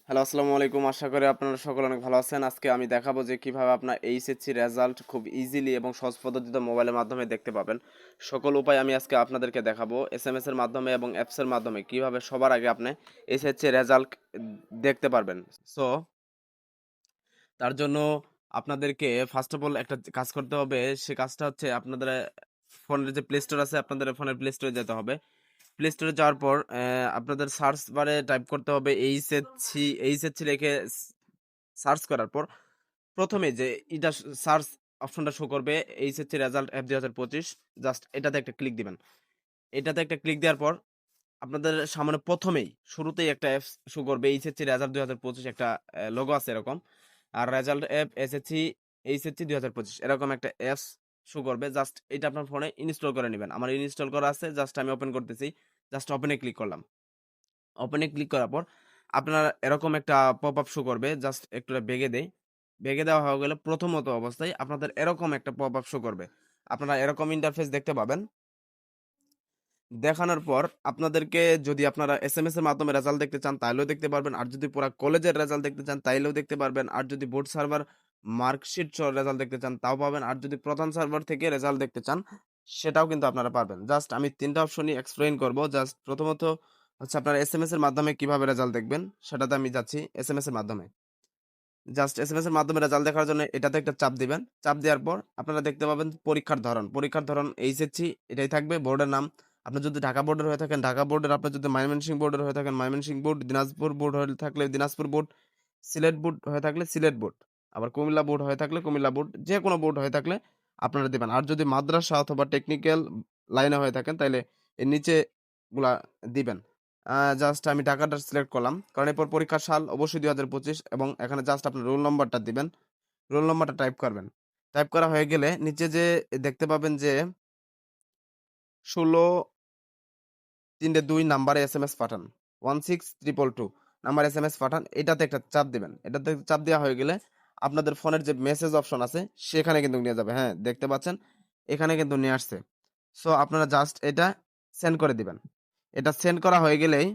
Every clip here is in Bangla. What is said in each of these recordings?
হ্যালো, আসসালামু আলাইকুম। আশা করি আপনারা সকলে অনেক ভালো আছেন। আজকে আমি দেখাবো যে কিভাবে আপনার এইচএসসি রেজাল্ট খুব ইজিলি এবং সহজ পদ্ধতিতে মোবাইলের মাধ্যমে দেখতে পাবেন। সকল উপায় আমি আজকে আপনাদেরকে দেখাবো। এসএমএস এর মাধ্যমে এবং অ্যাপসের মাধ্যমে কিভাবে সবার আগে আপনি এইচএসসি রেজাল্ট দেখতে পারবেন। সো তার জন্য আপনাদেরকে ফার্স্ট অফ অল একটা কাজ করতে হবে। সে কাজটা হচ্ছে আপনাদের ফোনের যে প্লে স্টোর আছে, আপনাদের ফোনের প্লে স্টোরে যেতে হবে। প্লে স্টোরে যাওয়ার পর আপনাদের সার্চ বারে টাইপ করতে হবে এইচএসসি লিখে সার্চ করার পর প্রথমে যে এটা সার্চ অপশনটা শো করবে এইচএসসি রেজাল্ট অ্যাপ 2025, জাস্ট এটাতে একটা ক্লিক দিবেন। এটাতে একটা ক্লিক দেওয়ার পর আপনাদের সামনে প্রথমেই শুরুতেই একটা অ্যাপস শো করবে এইচএসসি রেজাল্ট 2025, একটা লোগো আছে এরকম। আর রেজাল্ট অ্যাপ এইচএসসি 2025 এরকম একটা অ্যাপস শো করবে। জাস্ট এটা আপনার ফোনে ইনস্টল করে নেবেন। আমার ইনস্টল করা আছে, জাস্ট আমি ওপেন করতেছি। জাস্ট ওপেনে ক্লিক করলাম। ওপেনে ক্লিক করার পর আপনার এরকম একটা পপআপ শো করবে। জাস্ট একটু বেগে দেই। বেগে দেওয়া হয়ে গেলে প্রথমত অবস্থায় আপনাদের এরকম একটা পপআপ শো করবে। আপনারা এরকম ইন্টারফেস দেখতে পাবেন। দেখানোর পর আপনাদেরকে যদি আপনারা এসএমএস এর মাধ্যমে রেজাল্ট দেখতে চান তাইলেও দেখতে পারবেন। আর যদি পুরা কলেজের রেজাল্ট দেখতে চান তাইলেও দেখতে পারবেন। আর যদি বোর্ড সার্ভার মার্কশিট সহ রেজাল্ট দেখতে চান তাও পাবেন। আর যদি প্রধান সার্ভার থেকে রেজাল্ট দেখতে চান সেটাও কিন্তু আপনারা পারবেন। জাস্ট আমি ৩ টা অপশনই এক্সপ্লেইন করব। জাস্ট প্রথমত হচ্ছে আপনারা এসএমএস এর মাধ্যমে কিভাবে রেজাল্ট দেখবেন সেটাতে আমি যাচ্ছি এসএমএস এর মাধ্যমে। জাস্ট এসএমএস এর মাধ্যমে রেজাল্ট দেখার জন্য এটাতে একটা চাপ দিবেন। চাপ দেওয়ার পর আপনারা দেখতে পাবেন পরীক্ষার ধরন। পরীক্ষার ধরন এইচএসসি এটাই থাকবে। বোর্ডের নাম আপনি যদি ঢাকা বোর্ডের হয়ে থাকেন ঢাকা বোর্ডের, আপনি যদি ময়মনসিংহ বোর্ডের হয়ে থাকেন ময়মনসিংহ বোর্ড, দিনাজপুর বোর্ড হয়ে থাকলে দিনাজপুর বোর্ড, সিলেট বোর্ড হয়ে থাকলে সিলেট বোর্ড, আবার কুমিল্লা বোর্ড হয়ে থাকলে কুমিল্লা বোর্ড, যে কোনো বোর্ড হয়ে থাকলে আপনারা দিবেন। আর যদি মাদ্রাসা অথবা টেকনিক্যাল লাইনে হয়ে থাকেন তাইলে এর নিচে গুলা দিবেন। জাস্ট আমি ঢাকাটা সিলেক্ট করলাম। কারণ এরপর পরীক্ষার সাল অবশ্যই ২০২৫ এবং এখানে জাস্ট আপনার রোল নম্বরটা দিবেন। রোল নম্বরটা টাইপ করবেন। টাইপ করা হয়ে গেলে নিচে যে দেখতে পাবেন যে ১৬-৩-২ নাম্বারে এসএমএস পাঠান। 16222 নাম্বার এসএমএস পাঠান। এটাতে একটা চাপ দিবেন। এটাতে চাপ দেওয়া হয়ে গেলে আপনাদের ফোনের যে মেসেজ অপশন আছে সেখানে কিন্তু নিয়ে যাবে। হ্যাঁ, দেখতে পাচ্ছেন এখানে কিন্তু নিয়ে আসছে। সো আপনারা জাস্ট এটা সেন্ড করে দিবেন। এটা সেন্ড করা হয়ে গেলেই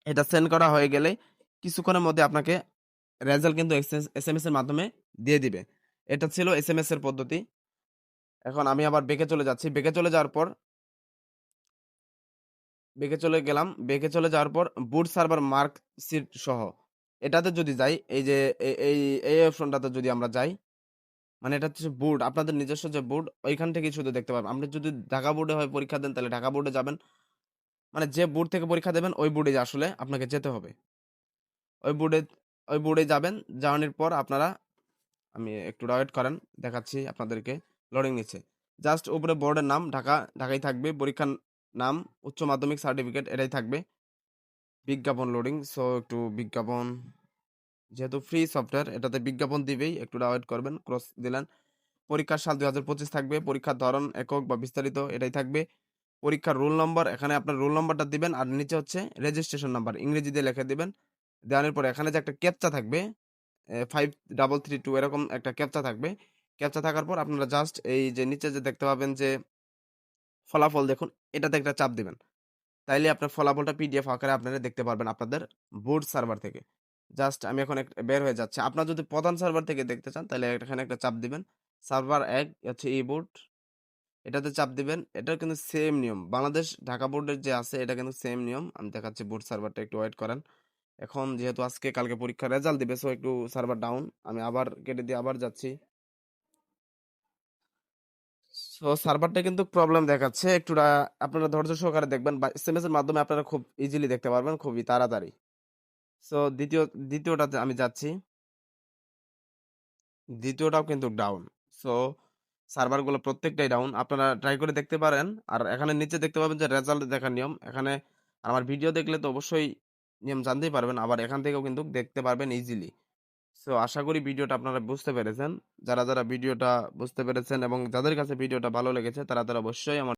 এটা সেন্ড করা হয়ে গেলে কিছুক্ষণের মধ্যে আপনাকে রেজাল্ট কিন্তু এসএমএস এর মাধ্যমে দিয়ে দিবে। এটা ছিল এসএমএস এর পদ্ধতি। এখন আমি আবার ব্যাকে চলে যাচ্ছি। ব্যাকে চলে যাওয়ার পর ব্যাকে চলে গেলাম। ব্যাকে চলে যাওয়ার পর বুট সার্ভার মার্কশিট সহ এটাতে যদি যাই, এই যে এই অপশনটাতে যদি আমরা যাই, মানে এটা হচ্ছে বোর্ড, আপনাদের নিজস্ব যে বোর্ড ওইখান থেকেই শুধু দেখতে পারবেন। আপনি যদি ঢাকা বোর্ডে হয় পরীক্ষা দেন তাহলে ঢাকা বোর্ডে যাবেন। মানে যে বোর্ড থেকে পরীক্ষা দেবেন ওই বোর্ডে আসলে আপনাকে যেতে হবে। ওই বোর্ডে ওই বোর্ডে যাবেন। যাওয়ানোর পর আপনারা আমি একটু ওয়েট করেন, দেখাচ্ছি আপনাদেরকে। লোডিং নিচ্ছে। জাস্ট উপরে বোর্ডের নাম ঢাকাই থাকবে। পরীক্ষার নাম উচ্চ মাধ্যমিক সার্টিফিকেট এটাই থাকবে। বিজ্ঞাপন লোডিং। সো একটু বিজ্ঞাপন, যেহেতু ফ্রি সফটওয়্যার এটাতে বিজ্ঞাপন দিবেই। একটু ওয়েট করবেন। ক্রস দিলেন। পরীক্ষার সাল ২০২৫ থাকবে। পরীক্ষার ধরন একক বা বিস্তারিত এটাই থাকবে। পরীক্ষার রোল নম্বর এখানে আপনার রোল নম্বরটা দিবেন। আর নিচে হচ্ছে রেজিস্ট্রেশন নাম্বার ইংরেজি দিয়ে লিখে দিবেন। দেওয়ানোর পরে এখানে যে একটা ক্যাপচা থাকবে 5332 এরকম একটা ক্যাপচা থাকবে। ক্যাপচা থাকার পর আপনারা জাস্ট এই যে নিচে যে দেখতে পাবেন যে ফলাফল দেখুন, এটাতে একটা চাপ দিবেন। তাইলে আপনার ফলাফলটা পিডিএফ আকারে আপনারা দেখতে পারবেন আপনাদের বোর্ড সার্ভার থেকে। জাস্ট আমি এখন বের হয়ে যাচ্ছি। আপনারা যদি প্রধান সার্ভার থেকে দেখতে চান তাহলে এখানে একটা চাপ দিবেন। সার্ভার ১ হচ্ছে ই বোর্ড, এটাতে চাপ দিবেন। এটাও কিন্তু সেম নিয়ম। বাংলাদেশ ঢাকা বোর্ডের যে আছে এটা কিন্তু সেম নিয়ম। আমি দেখাচ্ছি বোর্ড সার্ভারটা, একটু ওয়েট করেন। এখন যেহেতু আজকে কালকে পরীক্ষার রেজাল্ট দিবে সো একটু সার্ভার ডাউন। আমি আবার কেটে দিয়ে আবার যাচ্ছি। সো সার্ভারটা কিন্তু প্রবলেম দেখাচ্ছে। একটু আপনারা ধৈর্য সহকারে দেখবেন বা এসএমএস এর মাধ্যমে আপনারা খুব ইজিলি দেখতে পারবেন খুবই তাড়াতাড়ি। সো দ্বিতীয়টাতে আমি যাচ্ছি। দ্বিতীয়টাও কিন্তু ডাউন। সো সার্ভারগুলো প্রত্যেকটাই ডাউন। আপনারা ট্রাই করে দেখতে পারেন। আর এখানে নিচে দেখতে পাবেন যে রেজাল্ট দেখার নিয়ম। এখানে আমার ভিডিও দেখলে তো অবশ্যই নিয়ম জানতেই পারবেন। আবার এখান থেকেও কিন্তু দেখতে পারবেন ইজিলি। সো আশা করি ভিডিওটা আপনারা বুঝতে পেরেছেন। যারা ভিডিওটা বুঝতে পেরেছেন এবং যাদের কাছে ভিডিওটা ভালো লেগেছে তারা অবশ্যই আমার